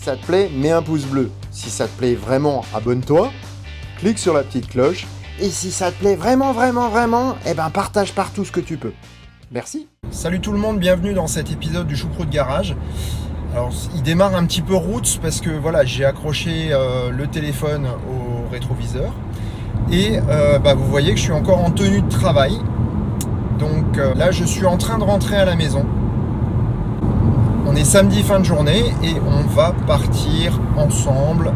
ça te plaît, mets un pouce bleu. Si ça te plaît vraiment, abonne-toi, clique sur la petite cloche. Et si ça te plaît vraiment, eh ben partage partout ce que tu peux. Merci. Salut tout le monde, bienvenue dans cet épisode du Choucroute Garage. Alors il démarre un petit peu roots parce que voilà, j'ai accroché le téléphone au rétroviseur. Et vous voyez que je suis encore en tenue de travail. Donc là je suis en train de rentrer à la maison. On est samedi fin de journée et on va partir ensemble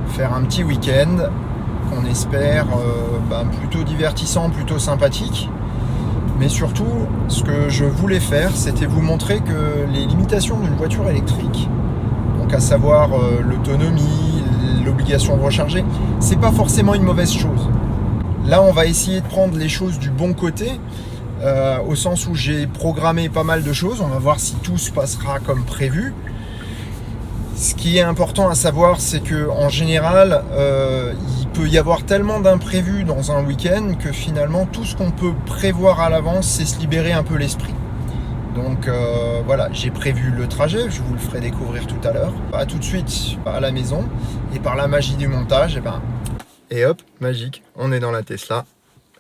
faire un petit week-end qu'on espère plutôt divertissant, plutôt sympathique. Mais surtout, ce que je voulais faire, c'était vous montrer que les limitations d'une voiture électrique, donc à savoir l'autonomie, l'obligation de recharger, c'est pas forcément une mauvaise chose. Là, on va essayer de prendre les choses du bon côté, au sens où j'ai programmé pas mal de choses. On va voir si tout se passera comme prévu. Ce qui est important à savoir, c'est que en général, il peut y avoir tellement d'imprévus dans un week-end que finalement, tout ce qu'on peut prévoir à l'avance, c'est se libérer un peu l'esprit. Donc voilà, j'ai prévu le trajet, je vous le ferai découvrir tout à l'heure. À tout de suite à la maison, et par la magie du montage, et hop, magique, on est dans la Tesla,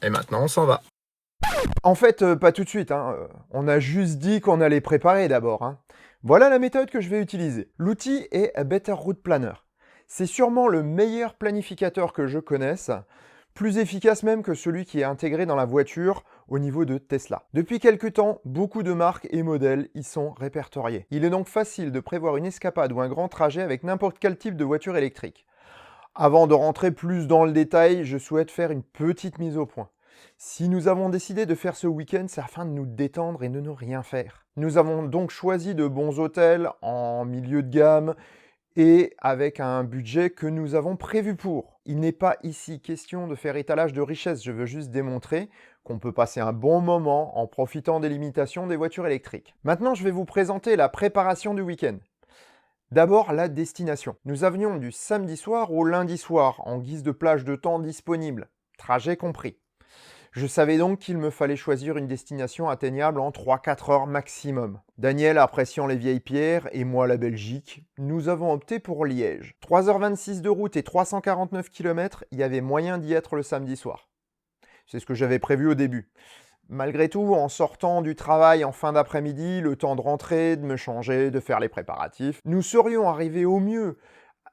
et maintenant on s'en va. En fait, pas tout de suite, on a juste dit qu'on allait préparer d'abord. Voilà la méthode que je vais utiliser. L'outil est Better Route Planner. C'est sûrement le meilleur planificateur que je connaisse, plus efficace même que celui qui est intégré dans la voiture au niveau de Tesla. Depuis quelques temps, beaucoup de marques et modèles y sont répertoriés. Il est donc facile de prévoir une escapade ou un grand trajet avec n'importe quel type de voiture électrique. Avant de rentrer plus dans le détail, je souhaite faire une petite mise au point. Si nous avons décidé de faire ce week-end, c'est afin de nous détendre et de ne rien faire. Nous avons donc choisi de bons hôtels en milieu de gamme et avec un budget que nous avons prévu pour. Il n'est pas ici question de faire étalage de richesse, je veux juste démontrer qu'on peut passer un bon moment en profitant des limitations des voitures électriques. Maintenant, je vais vous présenter la préparation du week-end. D'abord, la destination. Nous avions du samedi soir au lundi soir en guise de plage de temps disponible, trajet compris. Je savais donc qu'il me fallait choisir une destination atteignable en 3-4 heures maximum. Daniel appréciant les vieilles pierres et moi la Belgique, nous avons opté pour Liège. 3h26 de route et 349 km, il y avait moyen d'y être le samedi soir. C'est ce que j'avais prévu au début. Malgré tout, en sortant du travail en fin d'après-midi, le temps de rentrer, de me changer, de faire les préparatifs, nous serions arrivés au mieux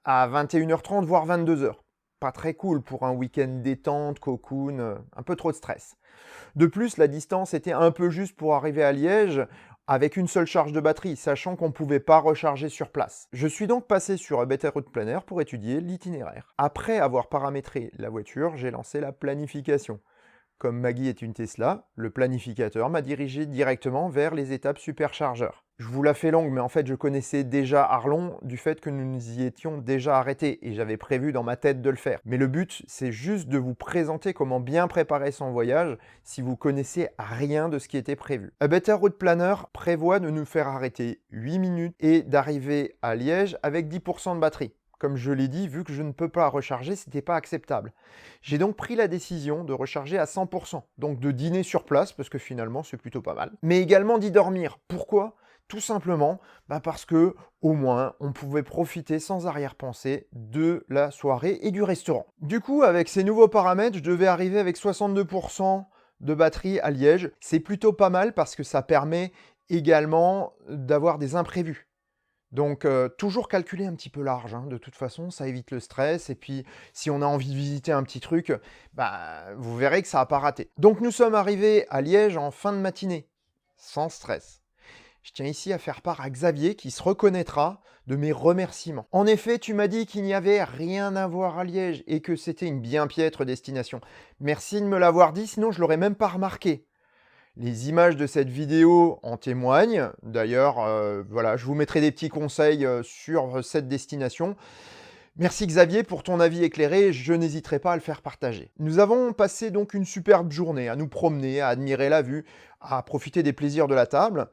à 21h30 voire 22h. Pas très cool pour un week-end détente, cocoon, un peu trop de stress. De plus, la distance était un peu juste pour arriver à Liège avec une seule charge de batterie, sachant qu'on ne pouvait pas recharger sur place. Je suis donc passé sur un Better Route Planner pour étudier l'itinéraire. Après avoir paramétré la voiture, j'ai lancé la planification. Comme Maggie est une Tesla, le planificateur m'a dirigé directement vers les étapes superchargeurs. Je vous la fais longue, mais en fait je connaissais déjà Arlon du fait que nous nous y étions déjà arrêtés et j'avais prévu dans ma tête de le faire. Mais le but, c'est juste de vous présenter comment bien préparer son voyage si vous connaissez rien de ce qui était prévu. A Better Route Planner prévoit de nous faire arrêter 8 minutes et d'arriver à Liège avec 10% de batterie. Comme je l'ai dit, vu que je ne peux pas recharger, c'était pas acceptable. J'ai donc pris la décision de recharger à 100%, donc de dîner sur place, parce que finalement c'est plutôt pas mal. Mais également d'y dormir. Pourquoi ? Tout simplement parce que, au moins, on pouvait profiter sans arrière-pensée de la soirée et du restaurant. Du coup, avec ces nouveaux paramètres, je devais arriver avec 62% de batterie à Liège. C'est plutôt pas mal parce que ça permet également d'avoir des imprévus. Donc, toujours calculer un petit peu large, de toute façon, ça évite le stress. Et puis, si on a envie de visiter un petit truc, vous verrez que ça n'a pas raté. Donc, nous sommes arrivés à Liège en fin de matinée, sans stress. Je tiens ici à faire part à Xavier qui se reconnaîtra de mes remerciements. En effet, tu m'as dit qu'il n'y avait rien à voir à Liège et que c'était une bien piètre destination. Merci de me l'avoir dit, sinon je ne l'aurais même pas remarqué. Les images de cette vidéo en témoignent. D'ailleurs, je vous mettrai des petits conseils sur cette destination. Merci Xavier pour ton avis éclairé, je n'hésiterai pas à le faire partager. Nous avons passé donc une superbe journée à nous promener, à admirer la vue, à profiter des plaisirs de la table.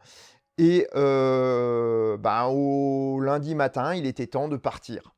Et au lundi matin, il était temps de partir.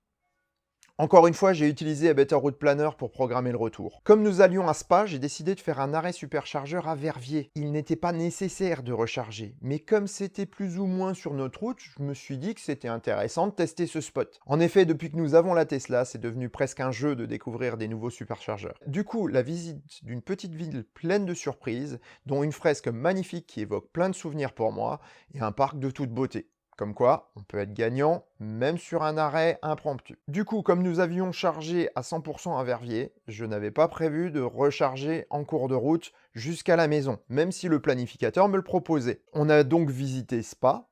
Encore une fois, j'ai utilisé A Better Route Planner pour programmer le retour. Comme nous allions à Spa, j'ai décidé de faire un arrêt superchargeur à Verviers. Il n'était pas nécessaire de recharger, mais comme c'était plus ou moins sur notre route, je me suis dit que c'était intéressant de tester ce spot. En effet, depuis que nous avons la Tesla, c'est devenu presque un jeu de découvrir des nouveaux superchargeurs. Du coup, la visite d'une petite ville pleine de surprises, dont une fresque magnifique qui évoque plein de souvenirs pour moi, et un parc de toute beauté. Comme quoi, on peut être gagnant, même sur un arrêt impromptu. Du coup, comme nous avions chargé à 100% à Verviers, je n'avais pas prévu de recharger en cours de route jusqu'à la maison, même si le planificateur me le proposait. On a donc visité Spa,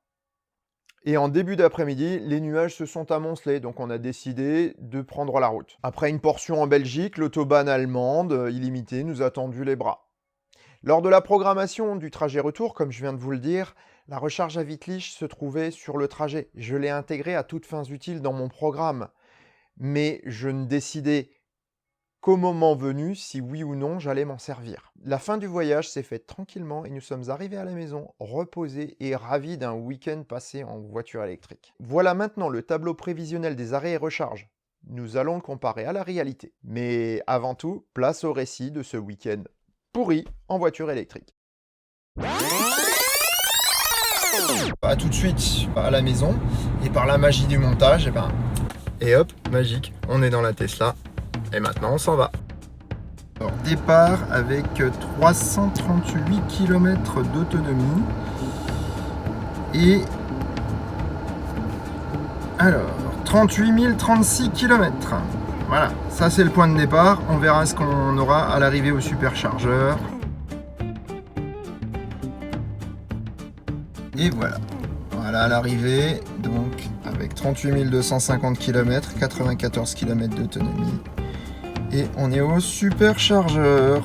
et en début d'après-midi, les nuages se sont amoncelés, donc on a décidé de prendre la route. Après une portion en Belgique, l'autobahn allemande, illimitée, nous a tendu les bras. Lors de la programmation du trajet retour, comme je viens de vous le dire, la recharge à Wittlich se trouvait sur le trajet. Je l'ai intégrée à toutes fins utiles dans mon programme. Mais je ne décidais qu'au moment venu si oui ou non j'allais m'en servir. La fin du voyage s'est faite tranquillement et nous sommes arrivés à la maison, reposés et ravis d'un week-end passé en voiture électrique. Voilà maintenant le tableau prévisionnel des arrêts et recharges. Nous allons le comparer à la réalité. Mais avant tout, place au récit de ce week-end pourri en voiture électrique. À tout de suite à la maison et par la magie du montage, et hop, magique, on est dans la Tesla et maintenant on s'en va. Alors, départ avec 338 km d'autonomie et alors 38 036 km. Voilà, ça c'est le point de départ. On verra ce qu'on aura à l'arrivée au superchargeur. Et voilà. Voilà à l'arrivée, donc avec 38 250 km, 94 km d'autonomie. Et on est au superchargeur.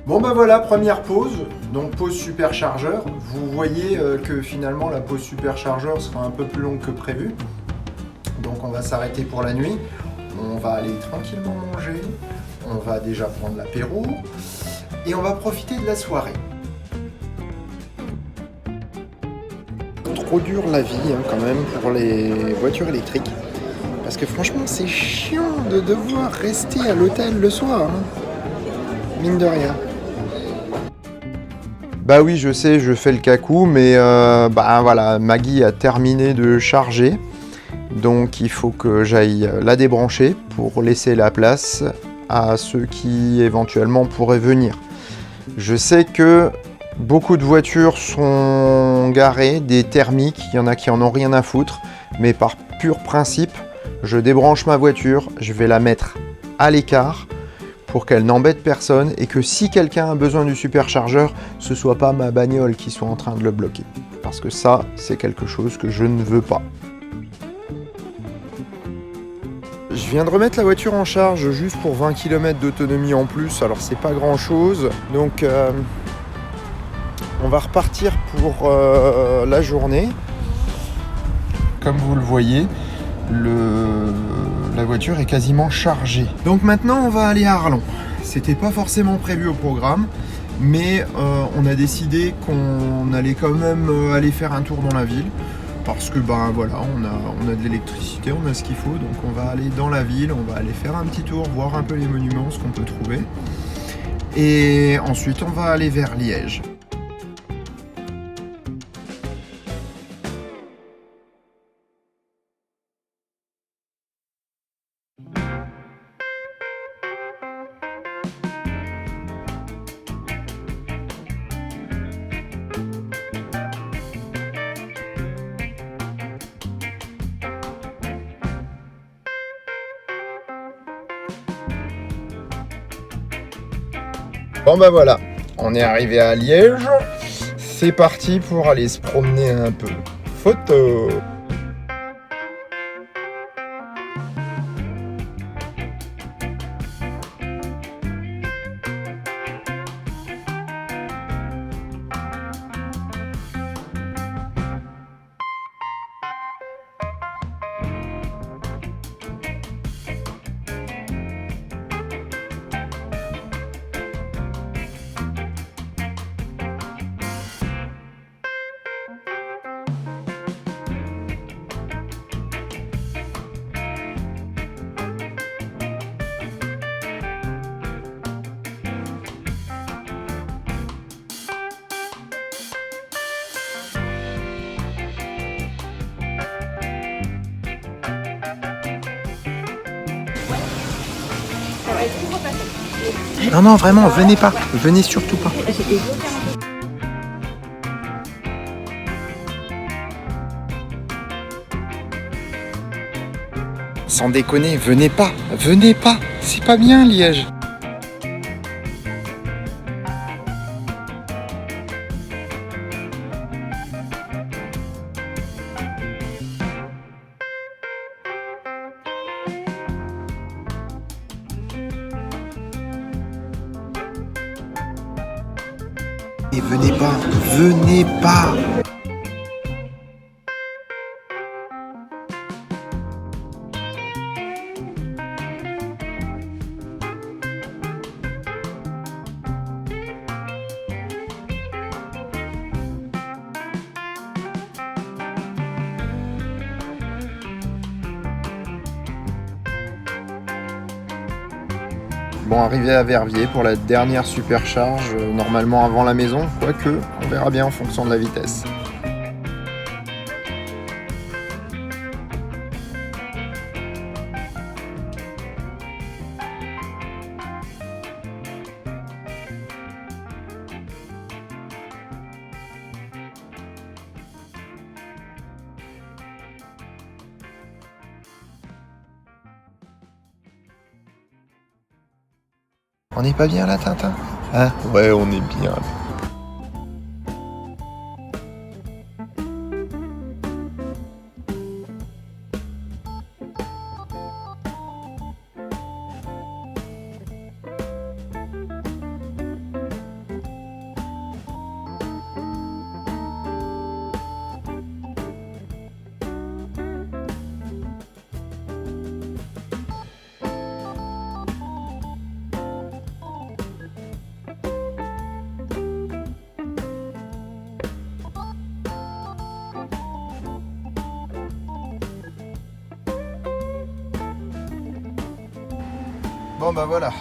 Bon ben voilà, première pause, donc pause superchargeur. Vous voyez que finalement la pause superchargeur sera un peu plus longue que prévu. Donc on va s'arrêter pour la nuit. On va aller tranquillement manger, on va déjà prendre l'apéro et on va profiter de la soirée. Trop dur la vie quand même pour les voitures électriques. Parce que franchement c'est chiant de devoir rester à l'hôtel le soir. Mine de rien. Bah oui, je sais, je fais le cacou, mais voilà, Maggie a terminé de charger. Donc il faut que j'aille la débrancher pour laisser la place à ceux qui éventuellement pourraient venir. Je sais que beaucoup de voitures sont garées, des thermiques, il y en a qui en ont rien à foutre, mais par pur principe, je débranche ma voiture, je vais la mettre à l'écart pour qu'elle n'embête personne et que si quelqu'un a besoin du superchargeur, ce soit pas ma bagnole qui soit en train de le bloquer. Parce que ça, c'est quelque chose que je ne veux pas. Je viens de remettre la voiture en charge juste pour 20 km d'autonomie en plus, alors c'est pas grand chose. Donc on va repartir pour la journée. Comme vous le voyez, la voiture est quasiment chargée. Donc maintenant on va aller à Arlon. C'était pas forcément prévu au programme, mais on a décidé qu'on allait quand même aller faire un tour dans la ville. Parce que voilà, on a de l'électricité, on a ce qu'il faut, donc on va aller dans la ville, on va aller faire un petit tour, voir un peu les monuments, ce qu'on peut trouver. Et ensuite on va aller vers Liège. Bon voilà, on est arrivé à Liège, c'est parti pour aller se promener un peu. Photo! Non, non, vraiment, venez pas. Venez surtout pas. Sans déconner, venez pas. Venez pas. C'est pas bien, Liège. Et venez pas. Venez pas. Bon, arrivé à Verviers pour la dernière supercharge, normalement avant la maison, quoique, on verra bien en fonction de la vitesse. On n'est pas bien là, Tintin? Hein? Ouais, on est bien. Bon bah voilà,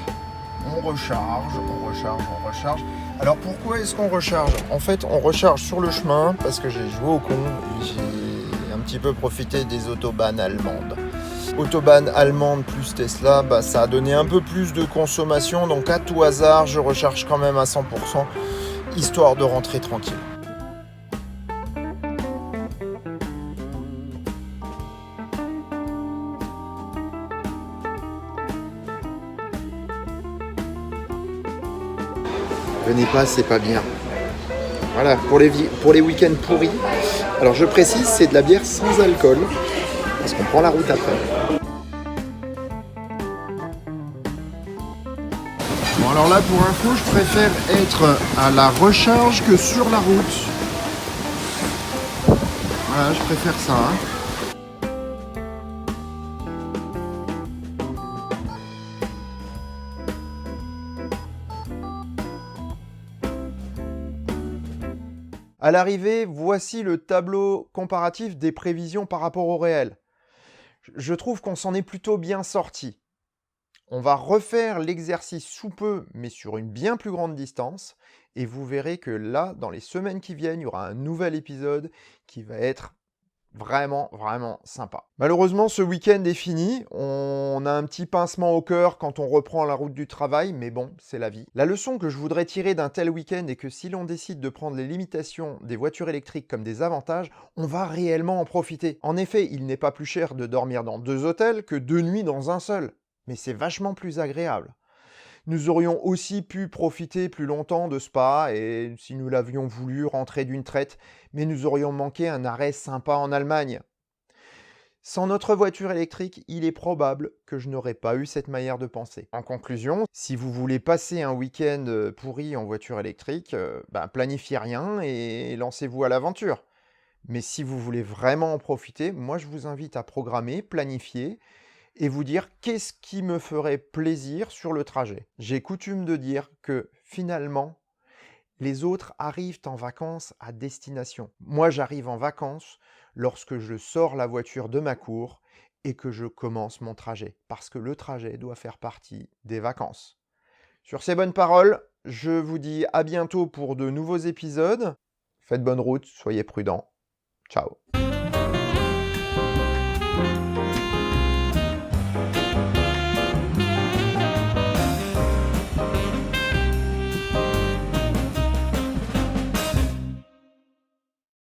on recharge. Alors pourquoi est-ce qu'on recharge? En fait, on recharge sur le chemin parce que j'ai joué au con et j'ai un petit peu profité des autobahns allemandes. Autobahn allemande plus Tesla, bah, ça a donné un peu plus de consommation, donc à tout hasard, je recharge quand même à 100%, histoire de rentrer tranquille. Venez pas, c'est pas bien. Voilà, pour les week-ends pourris. Alors je précise, c'est de la bière sans alcool, parce qu'on prend la route après. Bon alors là, pour info, je préfère être à la recharge que sur la route. Voilà, je préfère ça. À l'arrivée, voici le tableau comparatif des prévisions par rapport au réel. Je trouve qu'on s'en est plutôt bien sorti. On va refaire l'exercice sous peu, mais sur une bien plus grande distance, et vous verrez que là, dans les semaines qui viennent, il y aura un nouvel épisode qui va être vraiment, vraiment sympa. Malheureusement, ce week-end est fini. On a un petit pincement au cœur quand on reprend la route du travail, mais bon, c'est la vie. La leçon que je voudrais tirer d'un tel week-end est que si l'on décide de prendre les limitations des voitures électriques comme des avantages, on va réellement en profiter. En effet, il n'est pas plus cher de dormir dans 2 hôtels que 2 nuits dans un seul. Mais c'est vachement plus agréable. Nous aurions aussi pu profiter plus longtemps de Spa et, si nous l'avions voulu, rentrer d'une traite, mais nous aurions manqué un arrêt sympa en Allemagne. Sans notre voiture électrique, il est probable que je n'aurais pas eu cette manière de penser. En conclusion, si vous voulez passer un week-end pourri en voiture électrique, planifiez rien et lancez-vous à l'aventure. Mais si vous voulez vraiment en profiter, moi je vous invite à programmer, planifier, et vous dire qu'est-ce qui me ferait plaisir sur le trajet. J'ai coutume de dire que finalement, les autres arrivent en vacances à destination. Moi, j'arrive en vacances lorsque je sors la voiture de ma cour et que je commence mon trajet, parce que le trajet doit faire partie des vacances. Sur ces bonnes paroles, je vous dis à bientôt pour de nouveaux épisodes. Faites bonne route, soyez prudents. Ciao.